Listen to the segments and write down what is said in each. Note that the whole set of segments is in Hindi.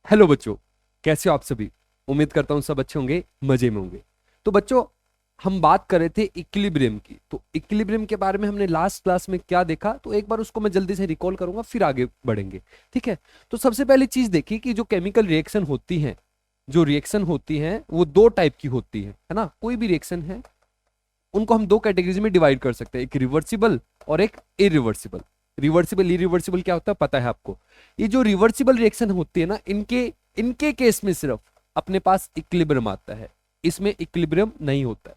हेलो बच्चों, कैसे हो आप सभी। उम्मीद करता हूं सब अच्छे होंगे, मजे में होंगे। तो बच्चों, हम बात कर रहे थे इक्विलिब्रियम की। तो इक्विलिब्रियम के बारे में हमने लास्ट क्लास में क्या देखा, तो एक बार उसको मैं जल्दी से रिकॉल करूंगा, फिर आगे बढ़ेंगे। ठीक है। तो सबसे पहली चीज देखी कि जो केमिकल रिएक्शन होती हैं, जो रिएक्शन होती हैं वो दो टाइप की होती है ना। कोई भी रिएक्शन है उनको हम दो कैटेगरीज में डिवाइड कर सकते हैं, एक रिवर्सिबल और एक इरिवर्सिबल। रिवर्सिबल इरिवर्सिबल क्या होता है पता है आपको। ये जो रिवर्सिबल रिएक्शन होती है ना, इनके इनके केस में सिर्फ अपने पास इक्विलिब्रियम आता है, इसमें इक्विलिब्रियम नहीं होता है।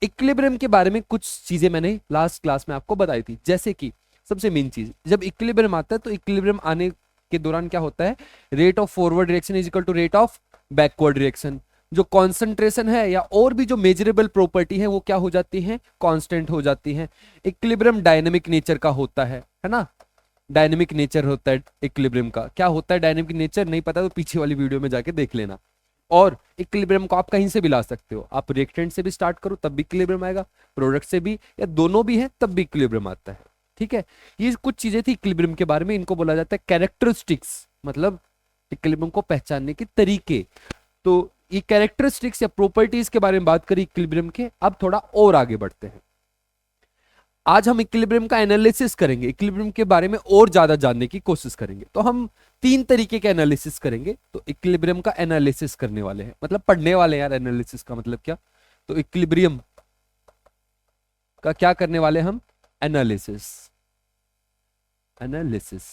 इक्विलिब्रियम के बारे में कुछ चीजें मैंने लास्ट क्लास में आपको बताई थी, जैसे कि सबसे मेन चीज, जब इक्विलिब्रियम आता है तो इक्विलिब्रियम आने के दौरान क्या होता है, rate of forward reaction is equal to rate of backward reaction. जो कॉन्सेंट्रेशन है या और भी जो मेजरेबल प्रॉपर्टी है वो क्या हो जाती है, कांस्टेंट हो जाती है। इक्विलिब्रियम डायनेमिक नेचर का होता है ना। डायनेमिक नेचर होता है इक्विलिब्रियम का। क्या होता है डायनेमिक नेचर, नहीं पता तो पीछे वाली वीडियो में जाके देख लेना। और इक्विलिब्रियम को आप कहीं से भी ला सकते हो, आप रिएक्टेंट से भी स्टार्ट करो तब भी इक्विलिब्रियम आएगा, प्रोडक्ट से भी, या दोनों भी है तब भी इक्विलिब्रियम आता है। ठीक है। ये कुछ चीजें थी इक्विलिब्रियम के बारे में, इनको बोला जाता है कैरेक्टरिस्टिक्स, मतलब इक्विलिब्रियम को पहचानने के तरीके। तो ये कैरेक्टरिस्टिक्स या प्रॉपर्टीज के बारे में बात करी इक्विलिब्रियम के। अब थोड़ा और आगे बढ़ते हैं। आज हम इक्विलिब्रियम का एनालिसिस करेंगे, इक्विलिब्रियम के बारे में और ज्यादा जानने की कोशिश करेंगे। तो हम तीन तरीके के एनालिसिस करेंगे। तो इक्विलिब्रियम का एनालिसिस करने वाले हैं, मतलब पढ़ने वाले हैं यार। एनालिसिस का मतलब क्या, तो इक्विलिब्रियम का क्या करने वाले हम, एनालिसिस। एनालिसिस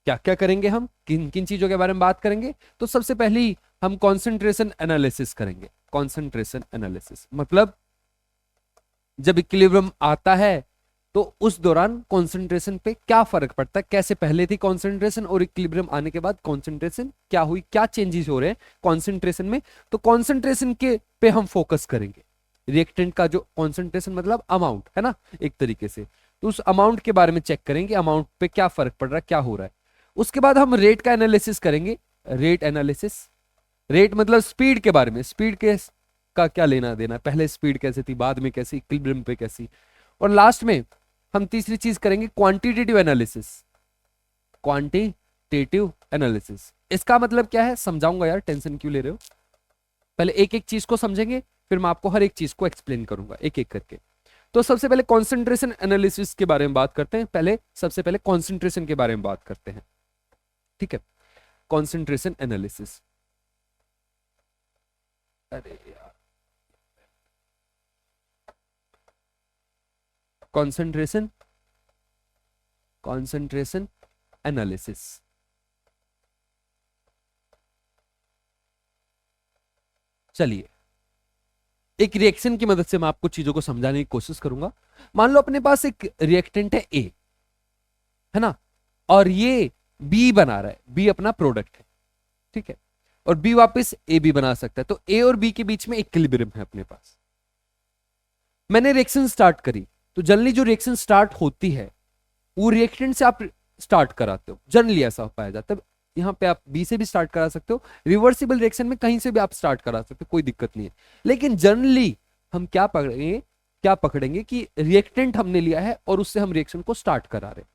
क्या क्या करेंगे हम, किन किन चीजों के बारे में बात करेंगे। तो सबसे पहली हम कॉन्सेंट्रेशन एनालिसिस करेंगे। कॉन्सेंट्रेशन एनालिसिस मतलब जब इक्विलिब्रियम आता है तो उस दौरान कॉन्सेंट्रेशन पे क्या फर्क पड़ता है, कैसे पहले थी कॉन्सेंट्रेशन और इक्विलिब्रियम आने के बाद कॉन्सेंट्रेशन क्या हुई, क्या चेंजेस हो रहे हैं कॉन्सेंट्रेशन में। तो कॉन्सेंट्रेशन के पे हम फोकस करेंगे। रिएक्टेंट का जो कॉन्सेंट्रेशन मतलब अमाउंट है ना, एक तरीके से। तो उस अमाउंट के बारे में चेक करेंगे, अमाउंट पे क्या फर्क पड़ रहा है, क्या हो रहा है। उसके बाद हम रेट का एनालिसिस करेंगे। रेट एनालिसिस, रेट मतलब स्पीड के बारे में, स्पीड के का क्या लेना देना, पहले स्पीड कैसे थी, बाद में कैसी, इक्विलिब्रियम पे कैसी। और लास्ट में हम तीसरी चीज करेंगे क्वांटिटेटिव एनालिसिस। क्वांटिटेटिव एनालिसिस इसका मतलब क्या है समझाऊंगा यार, टेंशन क्यों ले रहे हो। पहले एक एक चीज को समझेंगे, फिर मैं आपको हर एक चीज को एक्सप्लेन करूंगा एक एक करके। तो सबसे पहले कॉन्सेंट्रेशन एनालिसिस के बारे में बात करते हैं। पहले सबसे पहले कॉन्सेंट्रेशन के बारे में बात करते हैं। ठीक है। कॉन्सेंट्रेशन एनालिसिस, अरे यार, कॉन्सेंट्रेशन, कॉन्सेंट्रेशन एनालिसिस। चलिए, एक रिएक्शन की मदद से मैं आपको चीजों को समझाने की कोशिश करूंगा। मान लो अपने पास एक रिएक्टेंट है ए, है ना, और ये बी बना रहा है, बी अपना प्रोडक्ट है। ठीक है। और बी वापस ए भी बना सकता है, तो ए और बी के बीच में इक्विलिब्रियम है अपने पास। मैंने रिएक्शन स्टार्ट करी, तो जनरली जो रिएक्शन स्टार्ट होती है वो रिएक्टेंट से आप स्टार्ट कराते हो, जनरली ऐसा पाया जाता है। यहाँ पे आप बी से भी स्टार्ट करा सकते हो, रिवर्सिबल रिएक्शन में कहीं से भी आप स्टार्ट करा सकते हो, कोई दिक्कत नहीं है। लेकिन जनरली हम क्या पकड़ेंगे कि रिएक्टेंट हमने लिया है और उससे हम रिएक्शन को स्टार्ट करा रहे हैं।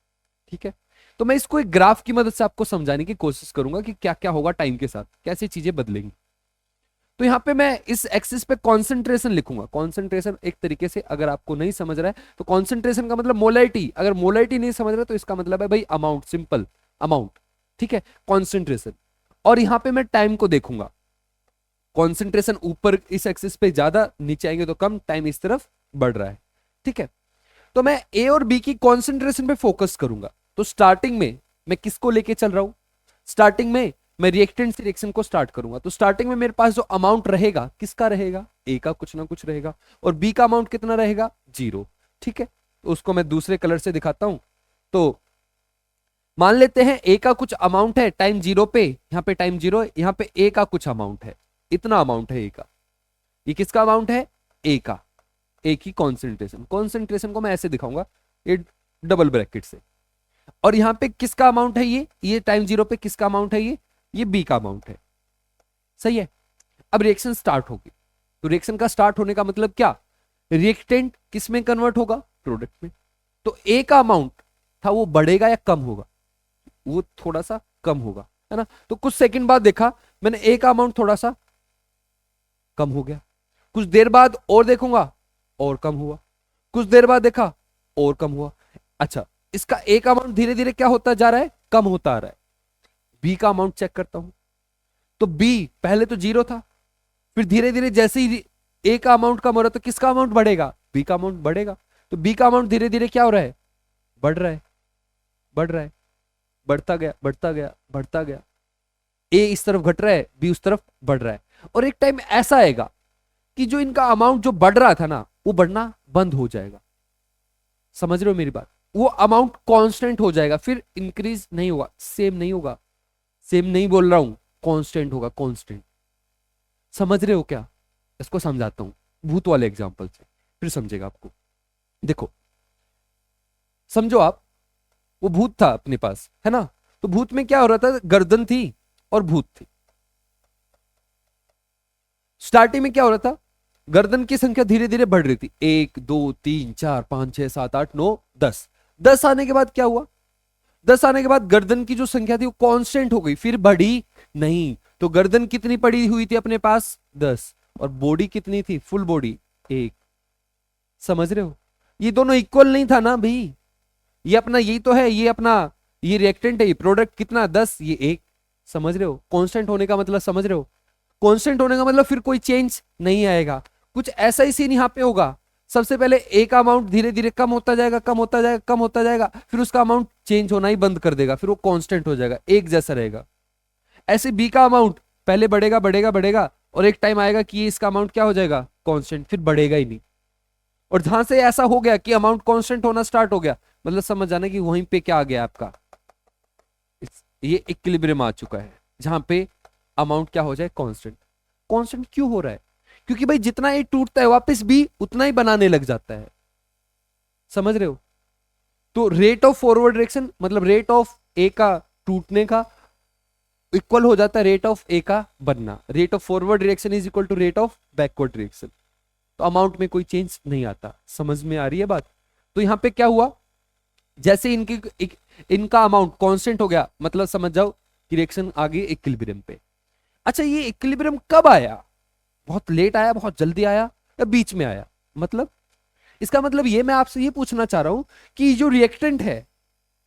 ठीक है। तो मैं इसको एक ग्राफ की मदद से आपको समझाने की कोशिश करूंगा कि क्या क्या होगा टाइम के साथ, कैसे चीजें बदलेंगी। तो यहाँ पे मैं इस एक्सिस पे कॉन्सेंट्रेशन लिखूंगा। कॉन्सेंट्रेशन एक तरीके से अगर आपको नहीं समझ रहा है तो कॉन्सेंट्रेशन का मतलब मोलारिटी, अगर मोलारिटी नहीं समझ रहा तो इसका मतलब है भाई अमाउंट, सिंपल अमाउंट। ठीक है, कॉन्सेंट्रेशन। और यहाँ पे मैं टाइम को देखूंगा, कॉन्सेंट्रेशन ऊपर इस एक्सिस पे ज्यादा, नीचे आएंगे तो कम, टाइम इस तरफ बढ़ रहा है। ठीक है। तो मैं ए और बी की कॉन्सेंट्रेशन पे फोकस करूंगा। तो स्टार्टिंग में मैं किसको लेके चल रहा हूं, स्टार्टिंग में मैं रिएक्टेंट से रिएक्शन को स्टार्ट करूंगा। तो स्टार्टिंग में मेरे पास जो अमाउंट रहेगा किसका रहेगा, ए का कुछ ना कुछ रहेगा, और बी का अमाउंट कितना रहेगा, 0। ठीक है। तो उसको मैं दूसरे कलर से दिखाता हूं। तो मान लेते हैं ए का कुछ अमाउंट है टाइम 0 पे, यहां पे टाइम 0, यहां पे ए का कुछ अमाउंट है, इतना अमाउंट है ए का। ये किसका अमाउंट है, ए का। ए की कॉन्सेंट्रेशन, कॉन्सेंट्रेशन को मैं ऐसे दिखाऊंगा, ये डबल ब्रैकेट से। और यहां पे किसका अमाउंट है, ये टाइम 0 पे किसका अमाउंट है, ये बी का अमाउंट है। सही है। अब रिएक्शन स्टार्ट होगी। तो रिएक्शन का स्टार्ट होने का मतलब क्या, रिएक्टेंट किस में कन्वर्ट होगा, प्रोडक्ट में। तो ए का अमाउंट था वो बढ़ेगा या कम होगा, वो थोड़ा सा कम होगा, है ना। तो कुछ सेकंड बाद देखा मैंने ए का अमाउंट थोड़ा सा कम हो गया, कुछ देर बाद और देखूंगा और कम हुआ, कुछ देर बाद देखा और कम हुआ। अच्छा, इसका ए का अमाउंट धीरे धीरे क्या होता जा रहा है, कम होता आ रहा है। बी का अमाउंट चेक करता हूं तो बी पहले तो 0 था, फिर धीरे धीरे जैसे ही ए का अमाउंट कम हो रहा है तो किसका अमाउंट बढ़ेगा, बी का अमाउंट बढ़ेगा। तो बी का अमाउंट धीरे धीरे क्या हो रहा है, बढ़ रहा है, बढ़ रहा है, बढ़ता गया, बढ़ता गया, बढ़ता गया। ए इस तरफ घट रहा है, बी उस तरफ बढ़ रहा है। और एक टाइम ऐसा आएगा कि जो इनका अमाउंट जो बढ़ रहा था ना वो बढ़ना बंद हो जाएगा। समझ रहे हो मेरी बात, वो अमाउंट कांस्टेंट हो जाएगा, फिर इंक्रीज नहीं होगा, सेम नहीं होगा, सेम नहीं बोल रहा हूं, कांस्टेंट होगा, कांस्टेंट। समझ रहे हो क्या, इसको समझाता हूं भूत वाले एग्जांपल से, फिर समझेगा आपको। देखो समझो आप, वो भूत था अपने पास, है ना। तो भूत में क्या हो रहा था, गर्दन थी और भूत थी। स्टार्टिंग में क्या हो रहा था, गर्दन की संख्या धीरे धीरे बढ़ रही थी, 1 2 3 4 5 6 7 8 9 10। 10 आने के बाद क्या हुआ, 10 आने के बाद गर्दन की जो संख्या थी वो कांस्टेंट हो गई, फिर बढ़ी नहीं। तो गर्दन कितनी पड़ी हुई थी अपने पास, 10, और बॉडी कितनी थी, फुल बॉडी 1। समझ रहे हो, ये दोनों इक्वल नहीं था ना भाई, ये अपना यही तो है, ये अपना ये रिएक्टेंट है, ये प्रोडक्ट कितना 10, ये 1। समझ रहे हो, कांस्टेंट होने का मतलब समझ रहे हो, कांस्टेंट होने का मतलब फिर कोई चेंज नहीं आएगा। कुछ ऐसा ही सीन यहाँ पे होगा, सबसे पहले ए का अमाउंट धीरे धीरे कम होता जाएगा, कम होता जाएगा, कम होता जाएगा, फिर उसका अमाउंट चेंज होना ही बंद कर देगा, फिर वो कांस्टेंट हो जाएगा, एक जैसा रहेगा। ऐसे बी का अमाउंट पहले बढ़ेगा बढ़ेगा बढ़ेगा, और एक टाइम आएगा कि इसका अमाउंट क्या हो जाएगा, कांस्टेंट, फिर बढ़ेगा ही नहीं। और जहां से ऐसा हो गया कि अमाउंट कांस्टेंट होना स्टार्ट हो गया, मतलब समझ जाना कि वहीं पे क्या आ गया आपका, ये इक्विलिब्रियम आ चुका है, जहां पे अमाउंट क्या हो जाए, कांस्टेंट। कांस्टेंट क्यों हो रहा है, क्योंकि भाई जितना ए टूटता है वापस बी उतना ही बनाने लग जाता है। समझ रहे हो, तो रेट ऑफ फॉरवर्ड डायरेक्शन मतलब रेट ऑफ ए का टूटने का इक्वल हो जाता है रेट ऑफ ए का बनना। Rate of forward direction is equal to rate of backward direction. तो अमाउंट में कोई चेंज नहीं आता। समझ में आ रही है बात। तो यहां पे क्या हुआ, जैसे इनका अमाउंट कांस्टेंट हो गया, मतलब समझ जाओ कि रिएक्शन आ गई इक्विलिब्रियम पे। अच्छा, ये इक्विलिब्रियम कब आया, बहुत लेट आया, बहुत जल्दी आया, या बीच में आया, मतलब इसका मतलब ये मैं आपसे ये पूछना चाह रहा हूं कि जो रिएक्टेंट है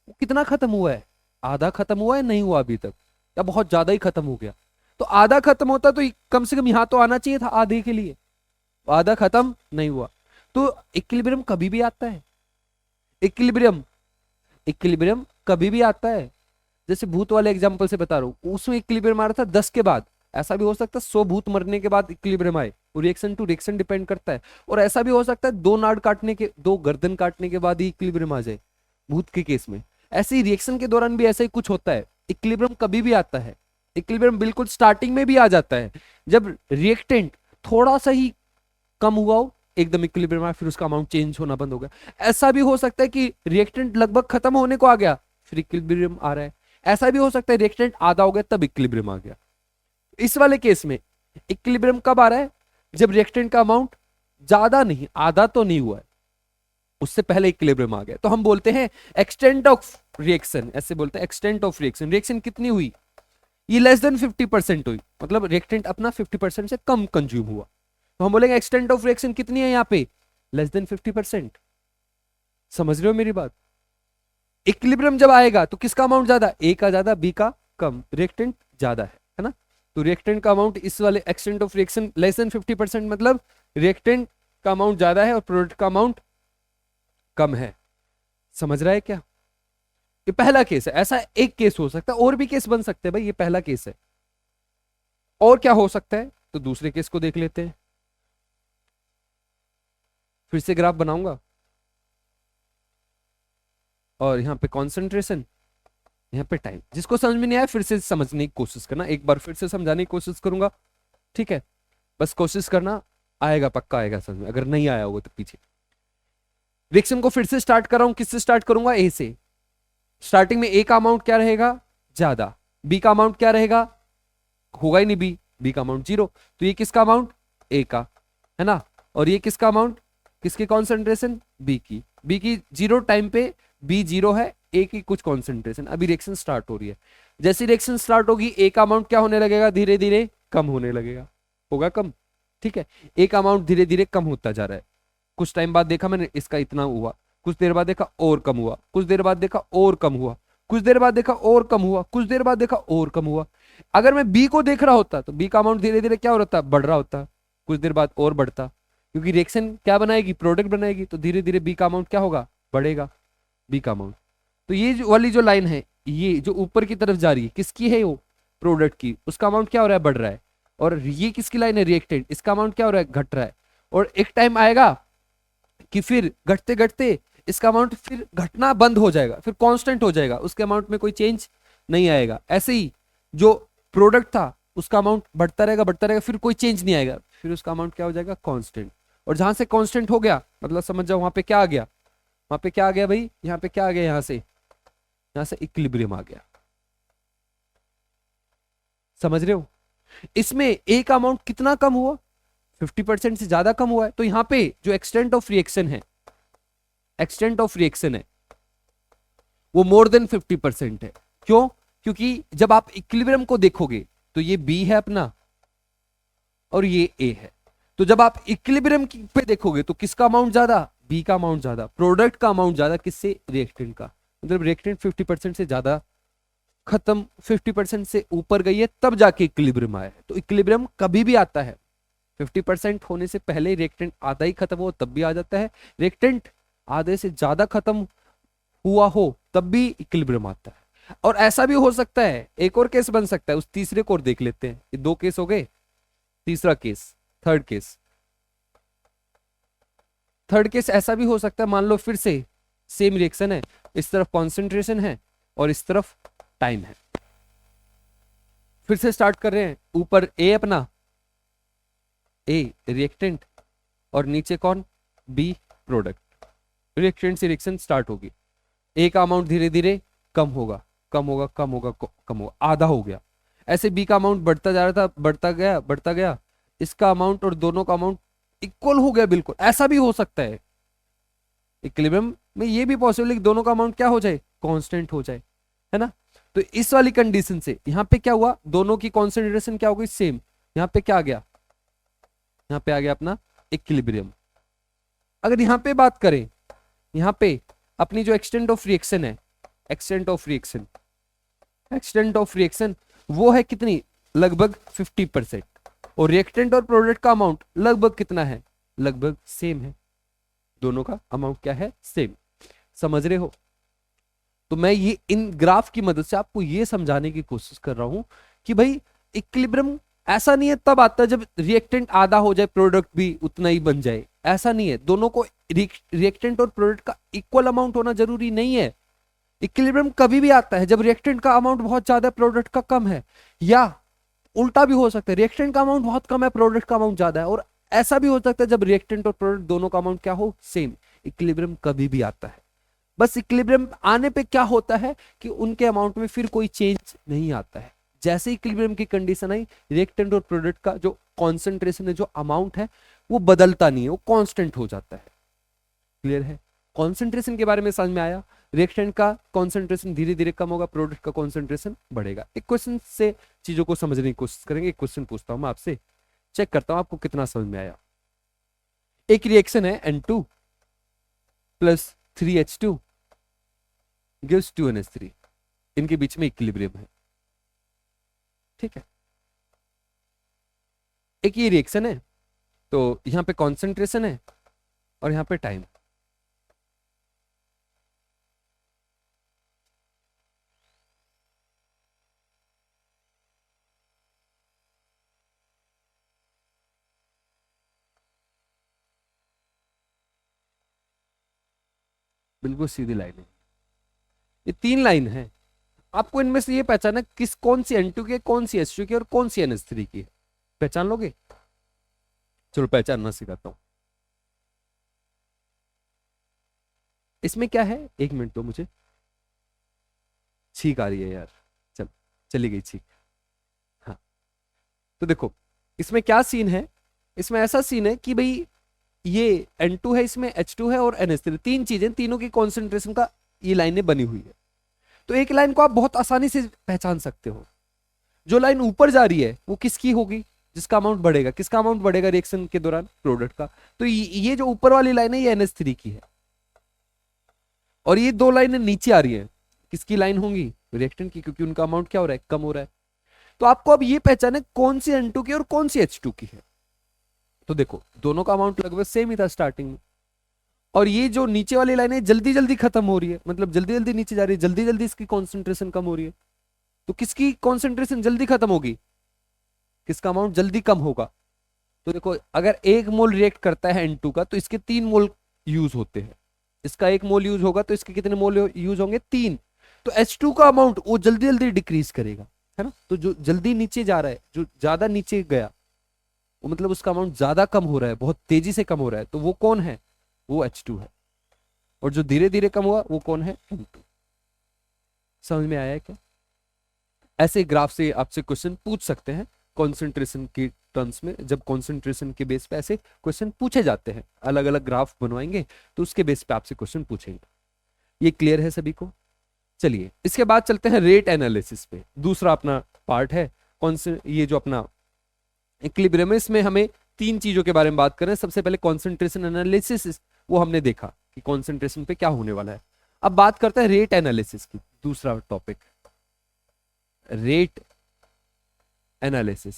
वो कितना खत्म हुआ है, आधा खत्म हुआ है, नहीं हुआ अभी तक, या बहुत ज्यादा ही खत्म हो गया। तो आधा खत्म होता तो कम से कम यहां तो आना चाहिए था आधे के लिए, आधा खत्म नहीं हुआ। तो इक्विलिब्रियम कभी भी आता है, इक्विलिब्रियम इक्विलिब्रियम कभी भी आता है। जैसे भूत वाले एग्जांपल से बता रहा हूं, उसमें इक्विलिब्रियम आ रहा था 10 के बाद, ऐसा भी हो सकता है 100 भूत मरने के बाद इक्विलिब्रियम आए, रिएक्शन टू रिएक्शन डिपेंड करता है। और ऐसा भी हो सकता है 2 नाड़ काटने के, 2 गर्दन काटने के बाद ही इक्विलिब्रियम आ जाए भूत के केस में। ऐसे ही रिएक्शन के दौरान भी ऐसा ही कुछ होता है, इक्विलिब्रियम कभी भी आता है। इक्विलिब्रियम बिल्कुल स्टार्टिंग में भी आ जाता है, जब रिएक्टेंट थोड़ा सा ही कम हुआ हो, एकदम इक्विलिब्रियम आया, फिर उसका अमाउंट चेंज होना बंद हो गया। ऐसा भी हो सकता है कि रिएक्टेंट लगभग खत्म होने को आ गया, फिर इक्विलिब्रियम आ रहा है। ऐसा भी हो सकता है रिएक्टेंट आधा हो गया तब इक्विलिब्रियम आ गया। इस वाले केस में इक्विलिब्रियम कब आ रहा है, जब रिएक्टेंट का अमाउंट ज्यादा नहीं, आधा तो नहीं हुआ है, उससे पहले इक्विलिब्रियम आ गया। तो हम बोलते हैं एक्सटेंट ऑफ रिएक्शन, ऐसे बोलते हैं एक्सटेंट ऑफ रिएक्शन। रिएक्शन कितनी हुई, ये लेस देन 50% हुई, मतलब रिएक्टेंट अपना 50% से कम कंज्यूम हुआ। तो हम बोलेंगे एक्सटेंट ऑफ रिएक्शन कितनी है यहाँ पे, लेस देन 50%। समझ रहे हो मेरी बात। इक्विलिब्रियम जब आएगा तो किसका अमाउंट ज्यादा, ए का ज्यादा, बी का कम, रिएक्टेंट ज्यादा है ना। तो रिएक्टेंट का अमाउंट इस वाले extent of reaction less than 50%, मतलब रिएक्टेंट का अमाउंट ज्यादा है और प्रोडक्ट का अमाउंट कम है। समझ रहा है क्या, ये पहला केस है। ऐसा एक केस हो सकता है, और भी केस बन सकते हैं भाई, ये पहला केस है। और क्या हो सकता है, तो दूसरे केस को देख लेते हैं। फिर से ग्राफ बनाऊंगा, और यहां पे कॉन्सेंट्रेशन, यहाँ पे टाइम। जिसको समझ में नहीं आया फिर से समझने की कोशिश करना, एक बार फिर से समझाने की कोशिश करूंगा, ठीक है। बस कोशिश करना, आएगा, पक्का आएगा समझ में, अगर नहीं आया होगा तो पीछे। रिएक्शन को फिर से स्टार्ट कर रहा हूं, किससे स्टार्ट करूंगा, ए से। स्टार्टिंग में ए का अमाउंट क्या रहेगा, ज्यादा, बी का अमाउंट क्या रहेगा, होगा ही नहीं बी का अमाउंट 0। तो ये किसका अमाउंट, ए का, है ना। और ये किसका अमाउंट, किसकी कॉन्सेंट्रेशन, बी की 0 टाइम पे बी 0 है, ए की कुछ कॉन्सेंट्रेशन, अभी रिएक्शन स्टार्ट हो रही है। जैसी रिएक्शन स्टार्ट होगी ए का अमाउंट क्या होने लगेगा, धीरे धीरे कम होने लगेगा, होगा कम। ठीक है, ए का अमाउंट धीरे धीरे कम होता जा रहा है। कुछ टाइम बाद देखा मैंने इसका इतना हुआ, कुछ देर बाद देखा और कम हुआ, कुछ देर बाद देखा और कम हुआ, कुछ देर बाद देखा और कम हुआ, कुछ देर बाद देखा और कम हुआ। अगर मैं बी को देख रहा होता तो बी का अमाउंट धीरे धीरे क्या हो रहा था, बढ़ रहा होता, कुछ देर बाद और बढ़ता, क्योंकि रिएक्शन क्या बनाएगी, प्रोडक्ट बनाएगी, तो धीरे धीरे बी का अमाउंट क्या होगा, बढ़ेगा बी का अमाउंट। तो ये वाली जो लाइन है, ये जो ऊपर की तरफ जा रही है, किसकी है, वो प्रोडक्ट की, उसका अमाउंट क्या हो रहा है, बढ़ रहा है। और ये किसकी लाइन है, रिएक्टेंट, इसका अमाउंट क्या हो रहा है, घट रहा है। और एक टाइम आएगा कि फिर घटते घटते इसका अमाउंट फिर घटना बंद हो जाएगा, फिर कांस्टेंट हो जाएगा, उसके अमाउंट में कोई चेंज नहीं आएगा। ऐसे ही जो प्रोडक्ट था उसका अमाउंट बढ़ता रहेगा, फिर कोई चेंज नहीं आएगा, फिर उसका अमाउंट क्या हो जाएगा, कांस्टेंट। और जहां से कांस्टेंट हो गया मतलब समझ जाओ वहां पे क्या आ गया, वहां पे क्या आ गया भाई, यहाँ पे क्या आ गया, यहाँ से इक्विलिब्रियम आ गया। समझ रहे हो, इसमें ए का अमाउंट कितना कम हुआ, 50% से ज्यादा कम हुआ है। तो यहां पे जो एक्सटेंट ऑफ रिएक्शन है, एक्सटेंट ऑफ रिएक्शन है वो मोर देन 50% है। क्यों, क्योंकि जब आप इक्विलिब्रियम को देखोगे तो ये बी है अपना और ये ए है। तो जब आप इक्विलिब्रियम पे देखोगे तो किसका अमाउंट ज्यादा, बी का अमाउंट ज्यादा, प्रोडक्ट का अमाउंट ज्यादा, किससे, रिएक्टेंट का। मतलब रिएक्टेंट 50% से ज्यादा खत्म, 50% से ऊपर गई है तब जाके इक्विलिब्रियम आया है। तो इक्विलिब्रियम कभी भी आता है, 50% होने से पहले रिएक्टेंट आधा ही खत्म हो तब भी आ जाता है, रिएक्टेंट आधे से ज्यादा खत्म हुआ हो तब भी इक्विलिब्रियम आता है। और ऐसा भी हो सकता है, एक और केस बन सकता है, उस तीसरे को और देख लेते हैं। ये 2 केस हो गए, तीसरा केस, थर्ड केस ऐसा भी हो सकता है, मान लो फिर से सेम रिएक्शन है, इस तरफ कॉन्सेंट्रेशन है और इस तरफ टाइम है। फिर से स्टार्ट कर रहे हैं, ऊपर ए अपना, ए रिएक्टेंट और नीचे कौन, बी प्रोडक्ट। रिएक्टेंट से रिएक्शन स्टार्ट होगी, ए का अमाउंट धीरे धीरे कम होगा, आधा हो गया। ऐसे बी का अमाउंट बढ़ता जा रहा था, बढ़ता गया, इसका अमाउंट और दोनों का अमाउंट इक्वल हो गया बिल्कुल। ऐसा भी हो सकता है इक्विलिब्रियम में, ये भी पॉसिबल है कि दोनों का अमाउंट क्या हो जाए, कांस्टेंट हो जाए, है ना। तो इस वाली कंडीशन से यहां पे क्या हुआ, दोनों की कॉन्सेंट्रेशन क्या हो गई, सेम। यहां पे क्या आ गया, यहां पे आ गया अपना इक्विलिब्रियम। अगर यहां पे बात करें, यहां पे अपनी जो एक्सटेंट ऑफ रिएक्शन है, एक्सटेंट ऑफ रिएक्शन वो है कितनी, लगभग 50%। और रिएक्टेंट और प्रोडक्ट का अमाउंट लगभग कितना है, लगभग सेम है, दोनों का अमाउंट क्या है, सेम। समझ रहे हो। तो मैं ये इन ग्राफ की मदद से आपको ये समझाने की कोशिश कर रहा हूं कि भाई इक्विलिब्रियम ऐसा नहीं है तब आता है जब रिएक्टेंट आधा हो जाए, प्रोडक्ट भी उतना ही बन जाए, ऐसा नहीं है। दोनों को रिएक्टेंट और प्रोडक्ट का इक्वल अमाउंट होना जरूरी नहीं है। इक्विलिब्रियम कभी भी आता है जब रिएक्टेंट का अमाउंट बहुत ज्यादा है, प्रोडक्ट का कम है, या उल्टा भी हो सकता है, रिएक्टेंट का अमाउंट बहुत कम है, प्रोडक्ट का अमाउंट ज्यादा है। और ऐसा भी हो सकता है जब रिएक्टेंट और प्रोडक्ट दोनों का अमाउंट क्या हो, सेम। इक्विलिब्रियम कभी भी आता है, बस इक्विलिब्रियम आने पे क्या होता है कि उनके अमाउंट में फिर कोई चेंज नहीं आता है। जैसे इक्विलिब्रियम की कंडीशन आई, रिएक्टेंट और प्रोडक्ट का जो कॉन्सेंट्रेशन है, जो अमाउंट है, वो बदलता नहीं है, वो कांस्टेंट हो जाता है। क्लियर है, कॉन्सेंट्रेशन के बारे में समझ में आया। रिएक्टेंट का कॉन्सेंट्रेशन धीरे धीरे कम होगा, प्रोडक्ट का कॉन्सेंट्रेशन बढ़ेगा। एक क्वेश्चन से चीजों को समझने की कोशिश करेंगे। एक क्वेश्चन पूछता हूं मैं आपसे, चेक करता हूं आपको कितना समझ में आया। एक रिएक्शन है N2 plus 3H2 gives 2NH3, इनके बीच में इक्विलिब्रियम है, ठीक है। एक ये रिएक्शन है, तो यहां पे कॉन्सेंट्रेशन है और यहां पे टाइम। बिल्कुल सीधी लाइन है, ये 3 लाइन है। आपको इनमें से ये पहचाना किस, कौन सी N2 की है, कौन सी H2 की और कौन सी NH3 की है, पहचान लोगे। चलो पहचानना सिखाता हूं। इसमें क्या है, 1 मिनट दो मुझे, छींक आ रही है यार, चली गई छींक। हाँ, तो देखो इसमें क्या सीन है, इसमें ऐसा सीन है कि भाई ये N2 है, इसमें H2 है और NH3, 3 चीजें, तीनों की कॉन्सेंट्रेशन का ये लाइनें बनी हुई है। तो एक लाइन को आप बहुत आसानी से पहचान सकते हो। जो लाइन ऊपर जा रही है वो किसकी होगी, जिसका अमाउंट बढ़ेगा। किसका अमाउंट बढ़ेगा रिएक्शन के दौरान, प्रोडक्ट का। तो ये जो ऊपर वाली लाइन है ये NH3 की है, और ये दो लाइनें नीचे आ रही है, किसकी लाइन होंगी, रिएक्टेंट की, क्योंकि उनका अमाउंट क्या हो रहा है, कम हो रहा है। तो आपको अब ये पहचाने कौन सी N2 की और कौन सी H2 की है। तो देखो दोनों का अमाउंट लगभग सेम ही था स्टार्टिंग में, और ये जो नीचे वाली लाइन है जल्दी जल्दी खत्म हो रही है, मतलब जल्दी जल्दी नीचे जा रही है, जल्दी जल्दी इसकी कॉन्सेंट्रेशन कम हो रही है। तो किसकी कॉन्सेंट्रेशन जल्दी खत्म होगी, किसका अमाउंट जल्दी कम होगा। तो देखो अगर 1 मोल रिएक्ट करता है N2 का तो इसके 3 मोल यूज होते हैं, इसका 1 मोल यूज होगा तो इसके कितने मोल यूज होंगे, 3। तो H2 का अमाउंट वो जल्दी जल्दी डिक्रीज करेगा, है ना। तो जो जल्दी नीचे जा रहा है, जो ज्यादा नीचे गया, वो मतलब उसका अमाउंट ज्यादा कम हो रहा है, बहुत तेजी से कम हो रहा है, तो वो कौन है, वो H2 है। और जो धीरे धीरे कम हुआ वो कौन है, N2। समझ में आया है क्या। ऐसे ग्राफ से आपसे क्वेश्चन पूछ सकते हैं कॉन्सेंट्रेशन की टर्म्स में, जब कॉन्सेंट्रेशन के बेस पे ऐसे क्वेश्चन पूछे जाते हैं, अलग अलग ग्राफ बनवाएंगे तो उसके बेस पे आपसे क्वेश्चन पूछेंगे। ये क्लियर है सभी को। चलिए इसके बाद चलते हैं रेट एनालिसिस पे, दूसरा अपना पार्ट है। ये जो अपना इक्विलिब्रियम है, इसमें हमें 3 चीजों के बारे में बात करें। सबसे पहले कॉन्सेंट्रेशन एनालिसिस, वो हमने देखा कि कॉन्सेंट्रेशन पे क्या होने वाला है। अब बात करते हैं रेट एनालिसिस की, दूसरा टॉपिक रेट एनालिसिस।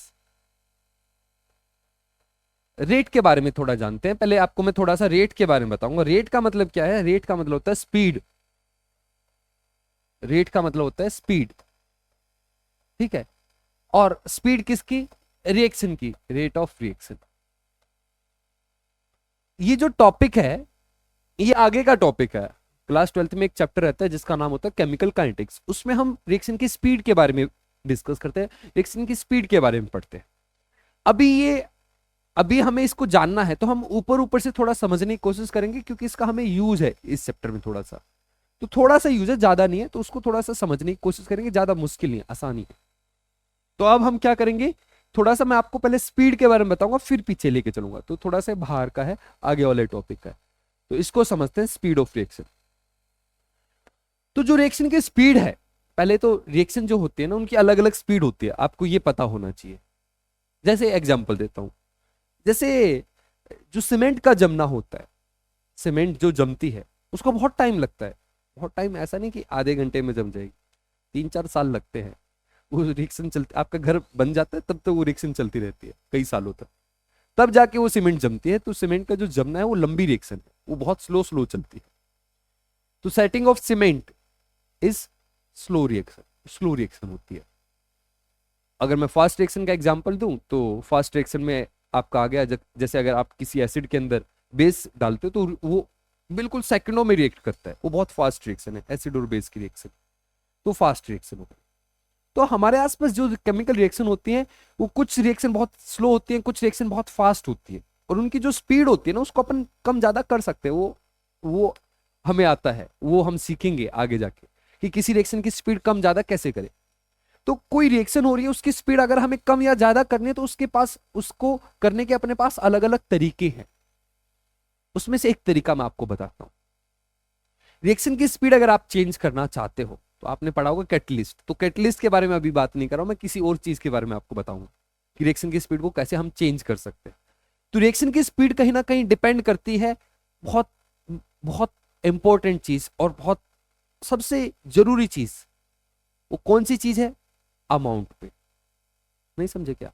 रेट के बारे में थोड़ा जानते हैं। पहले आपको मैं थोड़ा सा रेट के बारे में बताऊंगा। रेट का मतलब क्या है, रेट का मतलब होता है स्पीड। रेट का मतलब होता है स्पीड, ठीक है। और स्पीड किसकी, रिएक्शन की, रेट ऑफ रिएक्शन। ये जो टॉपिक है ये आगे का टॉपिक है। क्लास 12th में एक चैप्टर रहता है जिसका नाम होता है केमिकल काइनेटिक्स, उसमें हम रिएक्शन की स्पीड के बारे में डिस्कस करते हैं, रिएक्शन की स्पीड के बारे में पढ़ते हैं। अभी हमें इसको जानना है तो हम ऊपर ऊपर से थोड़ा समझने की कोशिश करेंगे, क्योंकि इसका हमें यूज है इस चैप्टर में थोड़ा सा, तो थोड़ा सा यूज है, ज्यादा नहीं है, तो उसको थोड़ा सा समझने की कोशिश करेंगे, ज्यादा मुश्किल नहीं है, आसानी है। तो अब हम क्या करेंगे, थोड़ा सा मैं आपको पहले स्पीड के बारे में बताऊंगा, फिर पीछे लेके चलूंगा, तो थोड़ा सा बाहर का है, आगे वाले टॉपिक का है। तो इसको समझते हैं, स्पीड ऑफ रिएक्शन। तो जो रिएक्शन की स्पीड है, पहले तो रिएक्शन जो होती है ना उनकी अलग अलग स्पीड होती है, आपको ये पता होना चाहिए। जैसे एग्जांपल देता हूं, जैसे जो सीमेंट का जमना होता है, सीमेंट जो जमती है उसको बहुत टाइम लगता है, बहुत टाइम, ऐसा नहीं कि आधे घंटे में जम जाएगी, 3-4 साल लगते हैं। वो रिएक्शन चलती, आपका घर बन जाता है तब तो वो रिएक्शन चलती रहती है कई सालों तक, तब जाके वो सीमेंट जमती है। तो सीमेंट का जो जमना है वो लंबी रिएक्शन है, वो बहुत स्लो स्लो चलती है। तो setting of cement is slow reaction, slow reaction होती है। अगर मैं फास्ट रिएक्शन का एग्जांपल दूं तो फास्ट रिएक्शन में आपका आ गया, जैसे अगर आप किसी एसिड के अंदर बेस डालते हो तो वो बिल्कुल सेकंडों में रिएक्ट करता है, वो बहुत फास्ट रिएक्शन है, एसिड और बेस की रिएक्शन, तो फास्ट रिएक्शन होता है। तो हमारे आसपास जो केमिकल रिएक्शन होती है, वो कुछ रिएक्शन बहुत स्लो होती है, कुछ रिएक्शन बहुत फास्ट होती है, और उनकी जो स्पीड होती है ना उसको अपन कम ज्यादा कर सकते हैं। वो हमें आता है, वो हम सीखेंगे आगे जाके कि किसी रिएक्शन की स्पीड कम ज्यादा कैसे करें। तो कोई रिएक्शन हो रही है, उसकी स्पीड अगर हमें कम या ज्यादा करनी है तो उसके पास, उसको करने के अपने पास अलग अलग तरीके हैं। उसमें से एक तरीका मैं आपको बताता हूं। रिएक्शन की स्पीड अगर आप चेंज करना चाहते हो तो आपने पढ़ा होगा कैटलिस्ट, तो कैटलिस्ट के बारे में अभी बात नहीं कर रहा हूं मैं, किसी और चीज के बारे में आपको बताऊंगा कि रिएक्शन की स्पीड को कैसे हम चेंज कर सकते हैं। तो रिएक्शन की स्पीड कहीं ना कहीं डिपेंड करती है, बहुत बहुत इंपॉर्टेंट चीज और बहुत सबसे जरूरी चीज, वो कौन सी चीज है, अमाउंट पे। नहीं समझे क्या।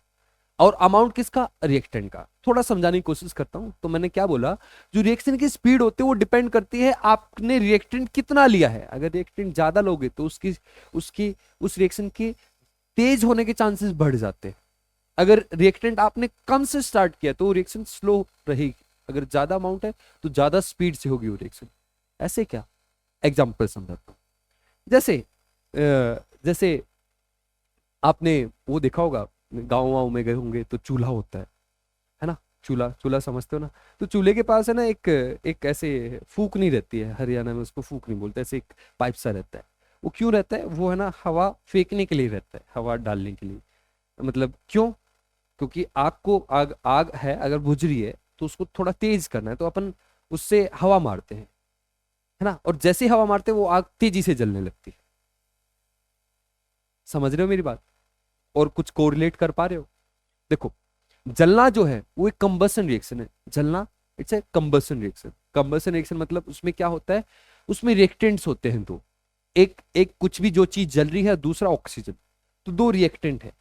और अमाउंट किसका, रिएक्टेंट का। थोड़ा समझाने की कोशिश करता हूं। तो मैंने क्या बोला, जो रिएक्शन की स्पीड होती है वो डिपेंड करती है आपने रिएक्टेंट कितना लिया है। अगर रिएक्टेंट ज्यादा लोगे तो उसकी उसकी उस रिएक्शन के तेज होने के चांसेस बढ़ जाते हैं। अगर रिएक्टेंट आपने कम से स्टार्ट किया तो रिएक्शन स्लो रहेगी, अगर ज्यादा अमाउंट है तो ज्यादा स्पीड से होगी वो रिएक्शन। ऐसे क्या, एग्जाम्पल समझाता हूं। जैसे आपने वो देखा होगा, गाँव वाँव में गए होंगे तो चूल्हा होता है ना, चूल्हा, चूल्हा समझते हो ना। तो चूल्हे के पास है ना एक एक ऐसे फूक नहीं रहती है, हरियाणा में उसको फूक नहीं बोलते, ऐसे एक पाइप सा रहता है। वो क्यों रहता है, वो है ना हवा फेंकने के लिए रहता है, हवा डालने के लिए। मतलब क्यों, क्योंकि आग है अगर बुझ रही है तो उसको थोड़ा तेज करना है तो अपन उससे हवा मारते हैं, है है ना, और जैसे ही हवा मारते हैं वो आग तेजी से जलने लगती है। समझ रहे हो मेरी बात? और कुछ कोरिलेट कर पा रहे हो? देखो, जलना जो है वो एक कंबसन रिएक्शन है। जलना it's a combustion reaction. Combustion reaction मतलब उसमें क्या होता है, उसमें रिएक्टेंट्स होते हैं दो। एक एक कुछ भी जो चीज जल रही है, दूसरा ऑक्सीजन, तो दो रिएक्टेंट है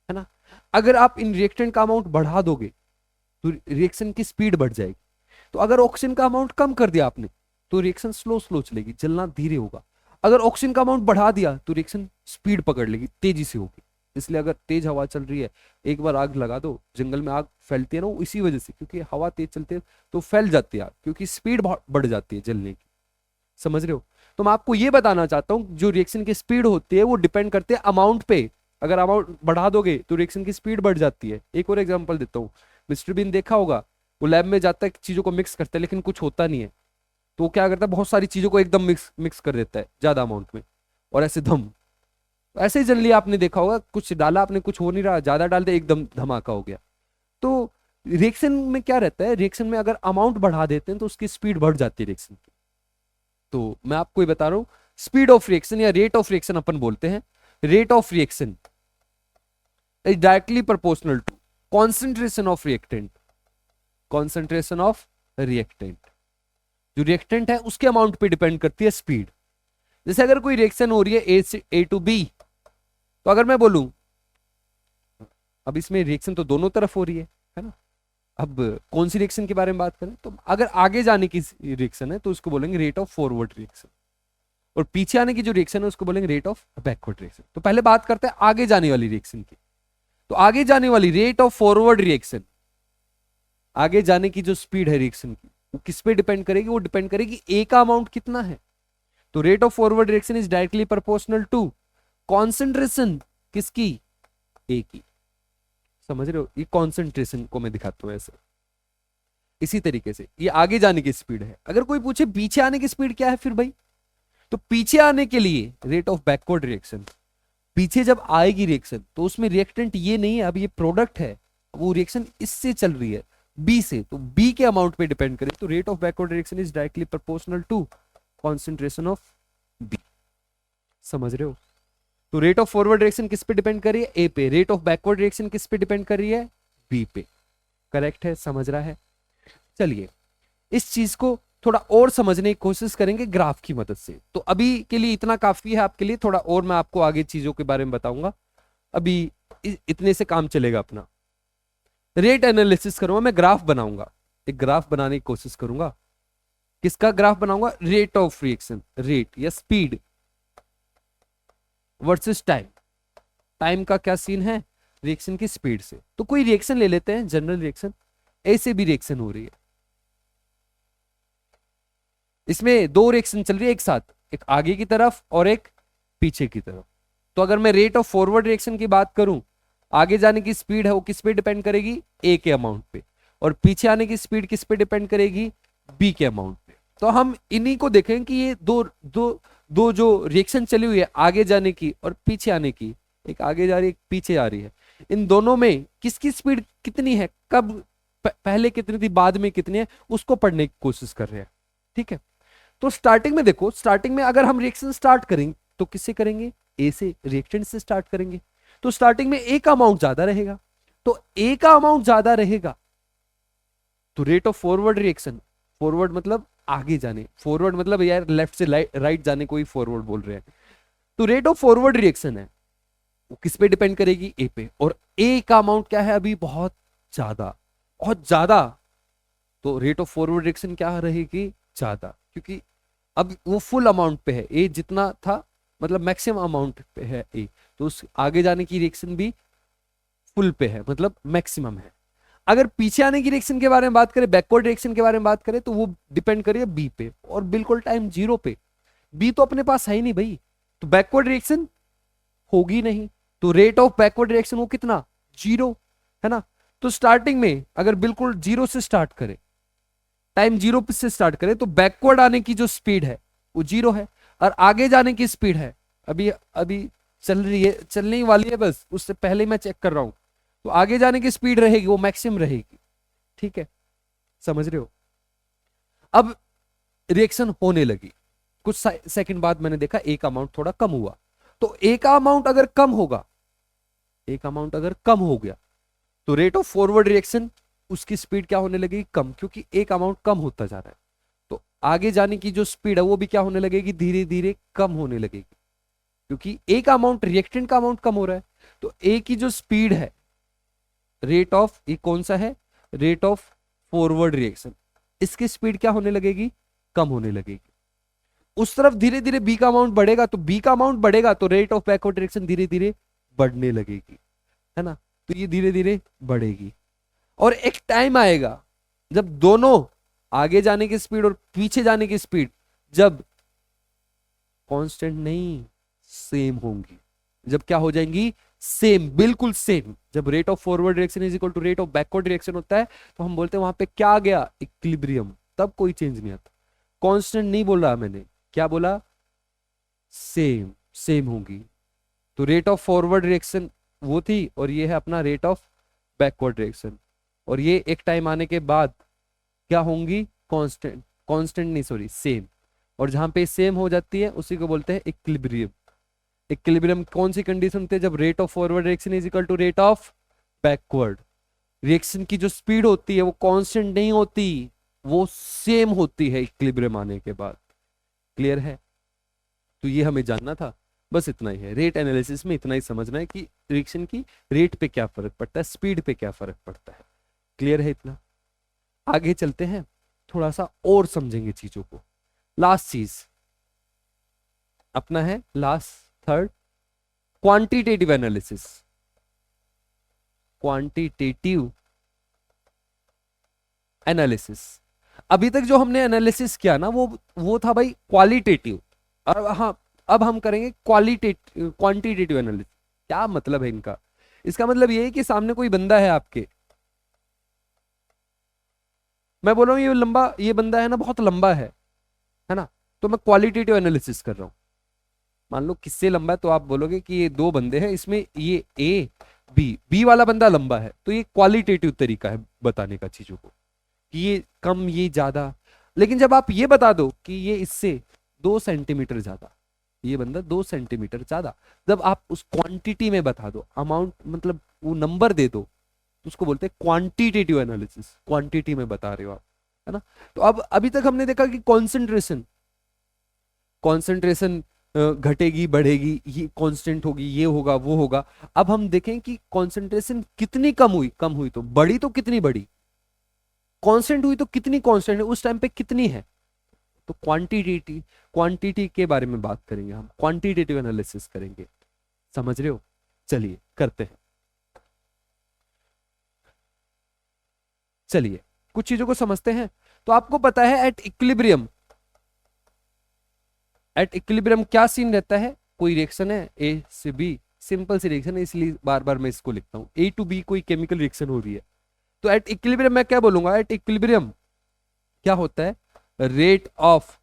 ना। अगर आप इन रिएक्टेंट का अमाउंट बढ़ा दोगे तो रिएक्शन की स्पीड बढ़ जाएगी। तो अगर ऑक्सीजन का अमाउंट कम कर दिया आपने तो रिएक्शन स्लो स्लो चलेगी, जलना धीरे होगा। अगर ऑक्सीजन का अमाउंट बढ़ा दिया तो रिएक्शन स्पीड पकड़ लेगी, तेजी से होगी। इसलिए अगर तेज हवा चल रही है, एक बार आग लगा दो, जंगल में आग फैलती है ना, वो इसी वजह से, क्योंकि हवा तेज चलती है तो फैल जाती है आग, क्योंकि स्पीड बहुत बढ़ जाती है जलने की। समझ रहे हो? तो मैं आपको ये बताना चाहता हूं, जो रिएक्शन की स्पीड होती है वो डिपेंड करते हैं अमाउंट पे। अगर अमाउंट बढ़ा दोगे तो रिएक्शन की स्पीड बढ़ जाती है। एक और एग्जांपल देता हूँ। मिस्टर बीन देखा होगा, वो लैब में जाता है, चीजों को मिक्स करता है लेकिन कुछ होता नहीं है, तो वो क्या करता है, बहुत सारी चीजों को एकदम मिक्स मिक्स कर देता है ज्यादा अमाउंट में, और ऐसे धम, ऐसे ही जल लिया। आपने देखा होगा, कुछ डाला आपने, कुछ हो नहीं रहा, ज्यादा डाल दे एकदम धमाका हो गया। तो रिएक्शन में क्या रहता है, रिएक्शन में अगर अमाउंट बढ़ा देते हैं तो उसकी स्पीड बढ़ जाती है रिएक्शन की। तो मैं आपको ये बता रहा हूं, स्पीड ऑफ रिएक्शन या रेट ऑफ रिएक्शन अपन बोलते हैं। Rate of reaction is directly proportional to concentration of reactant. Concentration of reactant, जो रिएक्टेंट है उसके अमाउंट पे डिपेंड करती है स्पीड। जैसे अगर कोई रिएक्शन हो रही है ए से ए टू बी, तो अगर मैं बोलूं, अब इसमें रिएक्शन तो दोनों तरफ हो रही है ना। अब कौन सी रिएक्शन के बारे में बात करें, तो अगर आगे जाने की रिएक्शन है तो उसको बोलेंगे रेट ऑफ फॉरवर्ड रिएक्शन, और पीछे आने की जो रिएक्शन है उसको बोलेंगे रेट ऑफ बैकवर्ड रिएक्शन। तो पहले बात करते हैं आगे जाने वाली रिएक्शन की। तो आगे जाने वाली रेट ऑफ फॉरवर्ड रिएक्शन, आगे जाने की जो स्पीड है रिएक्शन की, वो किस पे डिपेंड करेगी, वो डिपेंड करेगी ए का अमाउंट कितना है। तो rate of forward reaction is directly proportional to concentration किसकी, ए की। समझ रहे हो? ये कॉन्सेंट्रेशन को मैं दिखाता हूं ऐसे। इसी तरीके से ये आगे जाने की स्पीड है। अगर कोई पूछे पीछे आने की स्पीड क्या है फिर भाई, तो पीछे आने के लिए रेट ऑफ बैकवर्ड रिएक्शन। पीछे जब आएगी रिएक्शन तो उसमें रिएक्टेंट ये नहीं है, अब ये प्रोडक्ट है, वो रिएक्शन इससे चल रही है बी से, तो बी के अमाउंट पे डिपेंड करे। तो rate of backward reaction is directly proportional to concentration of B. समझ रहे हो? तो रेट ऑफ फॉरवर्ड रिएक्शन किस पे डिपेंड कर रही है, ए पे। रेट ऑफ बैकवर्ड रिएक्शन किस पे डिपेंड कर रही है, बी पे। करेक्ट है? समझ रहा है? चलिए इस चीज को थोड़ा और समझने की कोशिश करेंगे ग्राफ की मदद से। तो अभी के लिए इतना काफी है आपके लिए, थोड़ा और मैं आपको आगे चीजों के बारे में बताऊंगा। अभी इतने से काम चलेगा अपना। रेट एनालिसिस करूंगा, मैं ग्राफ बनाऊंगा, एक ग्राफ बनाने की कोशिश करूंगा। किसका ग्राफ बनाऊंगा, रेट ऑफ रिएक्शन, रेट या स्पीड वर्सेस टाइम। टाइम का क्या सीन है, रिएक्शन की स्पीड से। तो कोई रिएक्शन ले लेते हैं, जनरल रिएक्शन, ए से भी रिएक्शन हो रही है, इसमें दो रिएक्शन चल रही है एक साथ, एक आगे की तरफ और एक पीछे की तरफ। तो अगर मैं रेट ऑफ फॉरवर्ड रिएक्शन की बात करूं, आगे जाने की स्पीड है वो किस पे डिपेंड करेगी, ए के अमाउंट पे, और पीछे आने की स्पीड किस पे डिपेंड करेगी, बी के अमाउंट पे। तो हम इन्हीं को देखें कि ये दो दो दो जो रिएक्शन चली हुई है आगे जाने की और पीछे आने की, एक आगे जा रही है एक पीछे आ रही है, इन दोनों में किसकी स्पीड कितनी है, कब पहले कितनी थी बाद में कितनी है, उसको पढ़ने की कोशिश कर रहे हैं। ठीक है? तो स्टार्टिंग में देखो, स्टार्टिंग में अगर हम रिएक्शन स्टार्ट करेंगे तो किससे करेंगे, ए से, रिएक्टेंट से स्टार्ट करेंगे। तो स्टार्टिंग में ए का अमाउंट ज्यादा रहेगा, तो ए का अमाउंट ज्यादा रहेगा तो rate of forward reaction, forward मतलब आगे जाने, फॉरवर्ड मतलब यार लेफ्ट से राइट जाने को ही फॉरवर्ड बोल रहे हैं। तो रेट ऑफ फॉरवर्ड रिएक्शन है वो किस पे डिपेंड करेगी, ए पे, और ए का अमाउंट क्या है अभी, बहुत ज्यादा, बहुत ज्यादा। तो रेट ऑफ फॉरवर्ड रिएक्शन क्या रहेगी, ज्यादा, क्योंकि अब वो फुल अमाउंट पे है, ए जितना था मतलब मैक्सिमम अमाउंट पे है ए, तो उस आगे जाने की रिएक्शन भी फुल पे है, मतलब मैक्सिमम है। अगर पीछे आने की रिएक्शन के बारे में बात करें, बैकवर्ड रिएक्शन के बारे में बात करें, तो वो डिपेंड करेगा बी पे, और बिल्कुल टाइम जीरो पे। बी तो अपने पास है ही नहीं भाई, तो बैकवर्ड रिएक्शन होगी नहीं, तो रेट ऑफ बैकवर्ड रिएक्शन वो कितना, जीरो, है ना। तो स्टार्टिंग में अगर बिल्कुल जीरो से स्टार्ट करें, टाइम जीरो से स्टार्ट करें, तो बैकवर्ड आने की जो स्पीड है वो जीरो है, और आगे जाने की स्पीड है अभी अभी चल रही है, चलने ही वाली है, बस उससे पहले ही मैं चेक कर रहा हूं, तो आगे जाने की स्पीड रहेगी वो मैक्सिमम रहेगी। ठीक है? समझ रहे हो? अब रिएक्शन होने लगी, कुछ सेकंड बाद मैंने देखा ए का अमाउंट थोड़ा कम हुआ। तो ए का अमाउंट अगर कम होगा, ए का अमाउंट अगर कम हो गया तो रेट ऑफ फॉरवर्ड रिएक्शन, उसकी स्पीड क्या होने लगेगी, कम, क्योंकि ए का अमाउंट कम होता जा रहा है। तो आगे जाने की जो स्पीड है वो भी क्या होने लगेगी, धीरे धीरे कम होने लगेगी, क्योंकि ए का अमाउंट, रिएक्टेंट का अमाउंट कम हो रहा है। तो ए की जो स्पीड है, रेट ऑफ, ये कौन सा है, रेट ऑफ फॉरवर्ड रिएक्शन, इसकी स्पीड क्या होने लगेगी, कम होने लगेगी। उस तरफ धीरे धीरे बी का अमाउंट बढ़ेगा, तो बी का अमाउंट बढ़ेगा तो रेट ऑफ बैकवर्ड रिएक्शन धीरे धीरे बढ़ने लगेगी, है ना। तो ये धीरे धीरे बढ़ेगी और एक टाइम आएगा जब दोनों आगे जाने की स्पीड और पीछे जाने की स्पीड जब कांस्टेंट नहीं, सेम होंगी। जब क्या हो जाएंगी, सेम, बिल्कुल सेम। जब rate of forward direction is equal to rate of backward direction होता है तो हम बोलते हैं वहां पे क्या आ गया, इक्विलिब्रियम। तब कोई चेंज नहीं आता। कांस्टेंट नहीं बोल रहा मैंने, क्या बोला, सेम, सेम होंगी। तो रेट ऑफ फॉरवर्ड डायरेक्शन वो थी और ये है अपना रेट ऑफ बैकवर्ड डायरेक्शन, और ये एक टाइम आने के बाद क्या होंगी, कांस्टेंट, कांस्टेंट नहीं सॉरी, सेम। और जहां पे सेम हो जाती है उसी को बोलते हैं इक्विलिब्रियम। इक्विलिब्रियम कौन सी कंडीशन होती है, जब rate of forward direction is equal to rate of backward reaction की जो स्पीड होती है वो कांस्टेंट नहीं होती, वो सेम होती है इक्विलिब्रियम आने के बाद। क्लियर है। तो ये हमें जानना था, बस इतना ही है। रेट एनालिसिस में इतना ही समझना है कि रिएक्शन की रेट पे क्या फर्क पड़ता है, स्पीड पे क्या फर्क पड़ता है। क्लियर है इतना। आगे चलते हैं, थोड़ा सा और समझेंगे चीजों को। लास्ट चीज अपना है, last third, quantitative analysis. Quantitative analysis. अभी तक जो हमने एनालिसिस किया ना वो था भाई क्वालिटेटिव, और हाँ अब हम करेंगे क्वालिटेटिव, क्वांटिटेटिव एनालिसिस। क्या मतलब है इनका, इसका मतलब ये है कि सामने कोई बंदा है आपके, मैं बोल रहा हूं ये लंबा, ये बंदा है ना बहुत लंबा है ना, तो मैं क्वालिटेटिव एनालिसिस कर रहा हूं। मान लो किससे लंबा है, तो आप बोलोगे कि ये दो बंदे हैं, इसमें ये ए बी वाला बंदा लंबा है, तो ये क्वालिटेटिव तरीका है बताने का चीजों को, कि ये कम ये ज्यादा। लेकिन जब आप ये बता दो कि ये इससे 2 सेंटीमीटर ज्यादा, ये बंदा 2 सेंटीमीटर ज्यादा, जब आप उस क्वांटिटी में बता दो, अमाउंट मतलब वो नंबर दे दो, तो उसको बोलते हैं क्वांटिटेटिव एनालिसिस। क्वांटिटी में बता रहे हो आप, है ना। तो अब अभी तक हमने देखा कि कॉन्सेंट्रेशन, कॉन्सेंट्रेशन घटेगी बढ़ेगी, ये कांस्टेंट होगी, ये होगा वो होगा। अब हम देखें कि कॉन्सेंट्रेशन कितनी कम हुई, कम हुई तो बढ़ी, तो कितनी बढ़ी, कांस्टेंट हुई तो कितनी कांस्टेंट है, उस टाइम पे कितनी है। तो क्वांटिटी के बारे में बात करेंगे हम, क्वांटिटेटिव एनालिसिस करेंगे। समझ रहे हो। चलिए करते हैं। चलिए कुछ चीजों को समझते हैं। तो आपको पता है एट इक्विलिब्रियम, एट इक्विलिब्रियम क्या सीन रहता है, कोई रिएक्शन है ए से बी, सिंपल सी रिएक्शन है इसलिए बार बार मैं इसको लिखता हूं, ए टू बी कोई केमिकल रिएक्शन हो रही है। तो एट इक्विलिब्रियम मैं क्या बोलूंगा, एट इक्विलिब्रियम क्या होता है, रेट ऑफ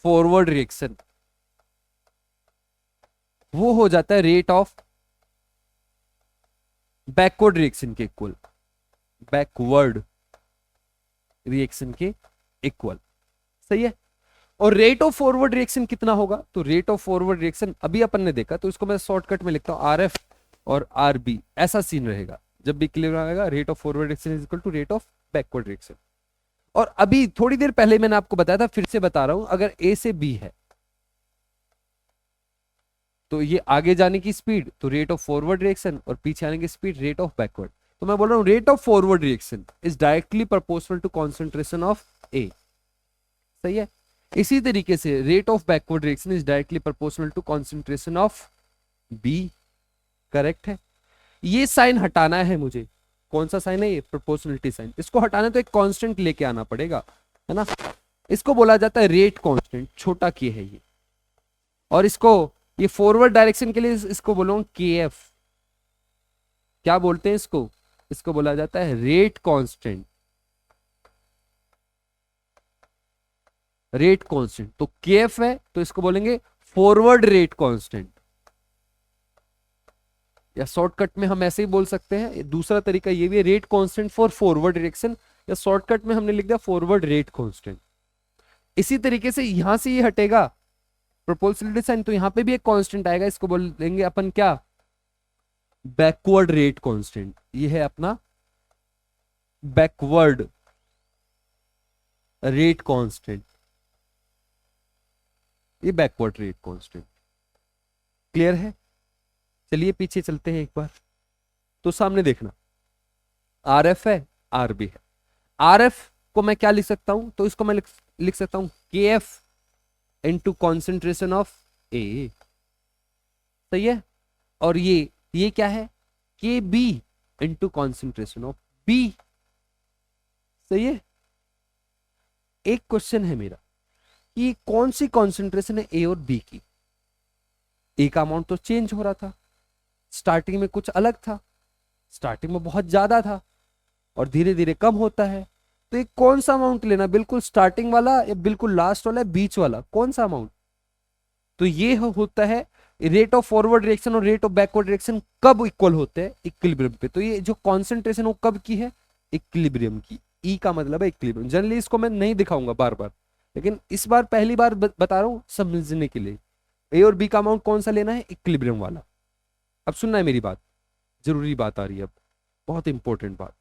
फॉरवर्ड रिएक्शन वो हो जाता है रेट ऑफ बैकवर्ड रिएक्शन के इक्वल, बैकवर्ड रिएक्शन के इक्वल। सही है। और रेट ऑफ फॉरवर्ड रिएक्शन कितना होगा, तो रेट ऑफ फॉरवर्ड रिएक्शन अभी अपन ने देखा, तो इसको मैं शॉर्टकट में लिखता हूं आर एफ और आर बी, ऐसा सीन रहेगा। जब भी क्लियर आएगा, rate of forward reaction is equal to rate of backward reaction. और अभी थोड़ी देर पहले मैंने आपको बताया था, फिर से बता रहा हूं, अगर ए से बी है तो ये आगे जाने की स्पीड तो रेट ऑफ फॉरवर्ड रिएक्शन, और पीछे आने की स्पीड रेट ऑफ बैकवर्ड। तो मैं बोल रहा हूं rate of forward reaction is directly proportional to concentration of A. सही है। इसी तरीके से rate of backward reaction is directly proportional to concentration of B. Correct है। ये साइन हटाना है मुझे, कौन सा साइन है ये, प्रोपोर्शनलिटी साइन। इसको हटाना तो एक कांस्टेंट लेके आना पड़ेगा, है ना। इसको बोला जाता है रेट कांस्टेंट, छोटा के है ये। और इसको, ये फॉरवर्ड डायरेक्शन के लिए इसको बोलो के एफ। क्या बोलते हैं इसको, इसको बोला जाता है रेट कांस्टेंट, रेट कांस्टेंट। तो के एफ है तो इसको बोलेंगे फॉरवर्ड रेट कांस्टेंट, या शॉर्टकट में हम ऐसे ही बोल सकते हैं। दूसरा तरीका ये भी है, rate constant for forward direction, या शॉर्टकट में हमने लिख दिया फॉरवर्ड रेट कांस्टेंट। इसी तरीके से यहां से ये हटेगा प्रोपोर्शनलिटी साइन, तो यहां पे भी एक कांस्टेंट आएगा, इसको बोल देंगे अपन क्या, बैकवर्ड रेट कांस्टेंट। ये है अपना बैकवर्ड रेट कांस्टेंट, ये बैकवर्ड रेट कांस्टेंट। क्लियर है? चलिए पीछे चलते हैं एक बार। तो सामने देखना, आर एफ है, आर बी है। आर एफ को मैं क्या लिख सकता हूं, तो इसको मैं लिख सकता हूं K F into concentration of A. सही है? और ये क्या है, K B into concentration of B. सही है? एक क्वेश्चन है मेरा कि कौन सी कॉन्सेंट्रेशन है ए और बी की। ए का अमाउंट तो चेंज हो रहा था, स्टार्टिंग में कुछ अलग था, स्टार्टिंग में बहुत ज्यादा था और धीरे धीरे कम होता है। तो ये कौन सा अमाउंट लेना, बिल्कुल स्टार्टिंग वाला या बिल्कुल लास्ट वाला या बीच वाला, कौन सा अमाउंट? तो ये होता है रेट ऑफ फॉरवर्ड रिएक्शन और रेट ऑफ बैकवर्ड रिएक्शन कब इक्वल होते हैं, इक्विलिब्रियम पे। तो ये जो कॉन्सेंट्रेशन वो कब की है, इक्विलिब्रियम की। ई का मतलब है इक्विलिब्रियम। जनरली इसको मैं नहीं दिखाऊंगा बार बार, लेकिन इस बार पहली बार बता रहा हूं समझने के लिए। ए और बी का अमाउंट कौन सा लेना है, इक्विलिब्रियम वाला। अब सुनना है मेरी बात, जरूरी बात आ रही है अब, बहुत इंपॉर्टेंट बात।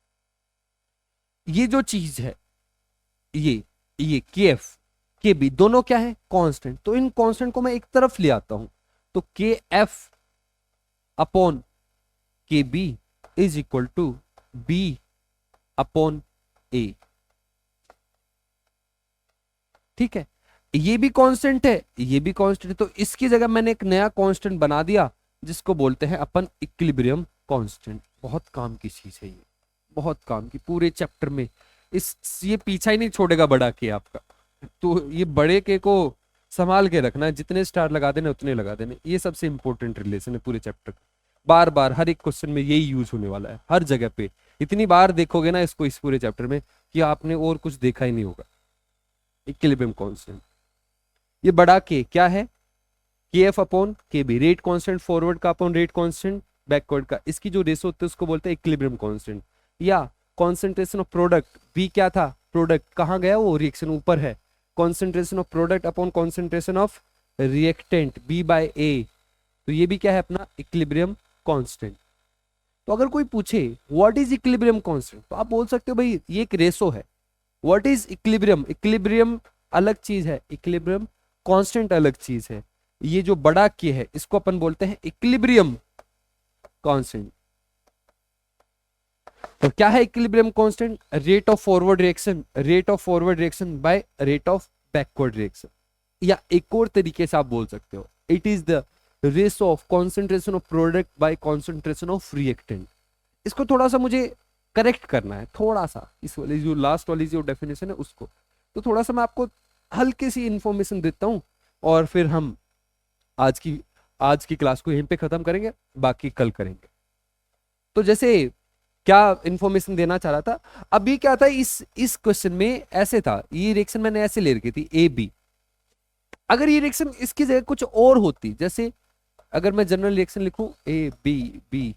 ये जो चीज है, ये के एफ के बी दोनों क्या है, कांस्टेंट। तो इन कांस्टेंट को मैं एक तरफ ले आता हूं, तो K F upon K B is equal to B upon A. ठीक है? ये भी कांस्टेंट है, ये भी कांस्टेंट है, तो इसकी जगह मैंने एक नया कांस्टेंट बना दिया जिसको बोलते हैं अपन इक्विलिब्रियम कांस्टेंट। बहुत काम की चीज है ये, बहुत काम की, पूरे चैप्टर में ये पीछा ही नहीं छोड़ेगा बड़ा के आपका। तो ये बड़े के को संभाल के रखना, जितने स्टार लगा देने उतने लगा देने। ये सबसे इंपॉर्टेंट रिलेशन है पूरे चैप्टर का। बार बार हर एक क्वेश्चन में यही यूज होने वाला है, हर जगह पे। इतनी बार देखोगे ना इसको इस पूरे चैप्टर में कि आपने और कुछ देखा ही नहीं होगा। इक्विलिब्रियम कांस्टेंट, ये बड़ा के क्या है, K F upon K B, rate constant forward का अपॉन रेट कांस्टेंट बैकवर्ड का। इसकी जो रेशो होती है उसको बोलते हैं इक्विलिब्रियम कांस्टेंट। या कॉन्सेंट्रेशन ऑफ प्रोडक्ट, बी क्या था, प्रोडक्ट, कहां गया वो, रिएक्शन ऊपर है। Concentration of product upon concentration of reactant, B by A. तो ये भी क्या है अपना इक्विलिब्रियम कांस्टेंट। तो अगर कोई पूछे व्हाट इज इक्विलिब्रियम कांस्टेंट, तो आप बोल सकते हो भाई ये एक रेशो है। व्हाट इज इक्विलिब्रियम, इक्विलिब्रियम अलग चीज है, इक्विलिब्रियम कांस्टेंट अलग चीज है। ये जो बड़ा के है इसको अपन बोलते हैं इक्विलिब्रियम कांस्टेंट। तो क्या है equilibrium constant, rate of forward reaction, rate of forward reaction by rate of backward reaction. या एक और तरीके से आप बोल सकते हो it is the ratio of concentration of product bye concentration of reactant. इसको थोड़ा सा मुझे करेक्ट करना है, थोड़ा सा इस वाली जो लास्ट वाली जो डेफिनेशन है उसको, तो थोड़ा सा मैं आपको हल्की सी इंफॉर्मेशन देता हूं और फिर हम आज की क्लास को यहीं पे खत्म करेंगे, बाकी कल करेंगे। तो जैसे क्या इंफॉर्मेशन देना चाह रहा था, अभी क्या था इस क्वेश्चन में ऐसे था, ये रिएक्शन मैंने ऐसे ले रखी थी ए बी। अगर ये रिएक्शन इसकी जगह कुछ और होती, जैसे अगर मैं जनरल रिएक्शन लिखूं A B B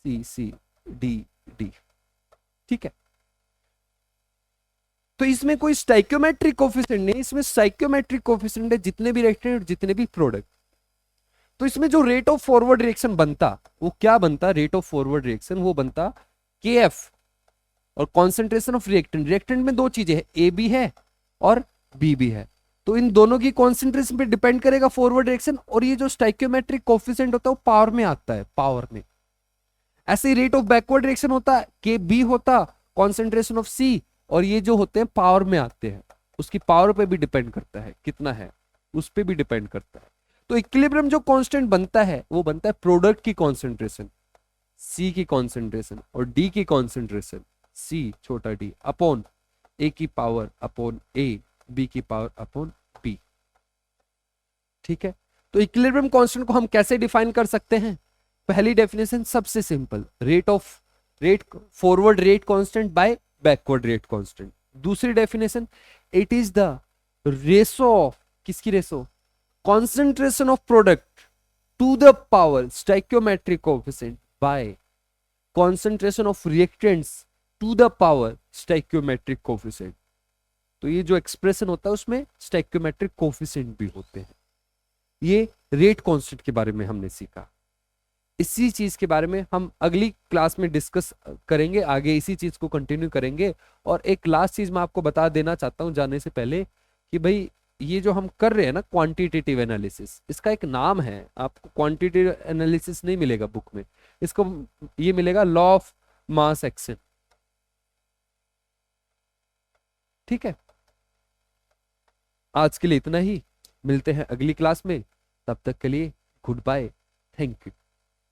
C C D D, ठीक है, तो इसमें कोई स्टाइक्योमेट्रिक कोफिशिएंट नहीं, इसमें स्टाइक्योमेट्रिक कोफिशिएंट है जितने भी रिएक्टेंट जितने भी प्रोडक्ट। तो इसमें जो रेट ऑफ फॉरवर्ड रिएक्शन बनता वो क्या बनता, रेट ऑफ फॉरवर्ड रिएक्शन वो बनता के एफ और कॉन्सेंट्रेशन ऑफ रिएक्टेंट। रिएक्टेंट में दो चीजें है, ए भी है और बी भी है, तो इन दोनों की कॉन्सेंट्रेशन पे डिपेंड करेगा फॉरवर्ड रिएक्शन। और ये जो स्टाइक्योमेट्रिक कोफिशिएंट होता है वो पावर में आता है, पावर में। ऐसे ही रेट ऑफ बैकवर्ड रिएक्शन होता है, के बी होता कॉन्सेंट्रेशन ऑफ सी, और ये जो होते हैं पावर में आते हैं, उसकी पावर पे भी डिपेंड करता है कितना है, उस पे भी डिपेंड करता है। तो इक्विलिब्रियम जो कांस्टेंट बनता है वो बनता है प्रोडक्ट की कॉन्सेंट्रेशन, सी की कॉन्सेंट्रेशन और डी की कॉन्सेंट्रेशन, सी छोटा डी अपॉन ए की पावर अपॉन ए, बी की पावर अपॉन बी। ठीक है? तो इक्विलिब्रियम कांस्टेंट को हम कैसे डिफाइन कर सकते हैं? पहली डेफिनेशन सबसे simple, rate forward rate constant by backward rate constant. दूसरी definition, it is the ratio of, किसकी रेशो, concentration of product to the power stoichiometric coefficient by concentration of reactants to the power stoichiometric coefficient। तो ये जो एक्सप्रेशन होता है उसमें स्टैइक्योमेट्रिक कोफिशिएंट भी होते हैं। ये रेट कांस्टेंट के बारे में हमने सीखा। इसी चीज के बारे में हम अगली क्लास में डिस्कस करेंगे, आगे इसी चीज को कंटिन्यू करेंगे। और एक लास्ट चीज मैं आपको बता देना चाहता हूं जाने से पहले कि भाई ये जो हम कर रहे हैं ना क्वांटिटेटिव एनालिसिस, इसका एक नाम है, आपको क्वांटिटेटिव एनालिसिस नहीं मिलेगा बुक में, इसको ये मिलेगा लॉ ऑफ मास एक्शन। ठीक है, आज के लिए इतना ही, मिलते हैं अगली क्लास में, तब तक के लिए गुड बाय, थैंक यू।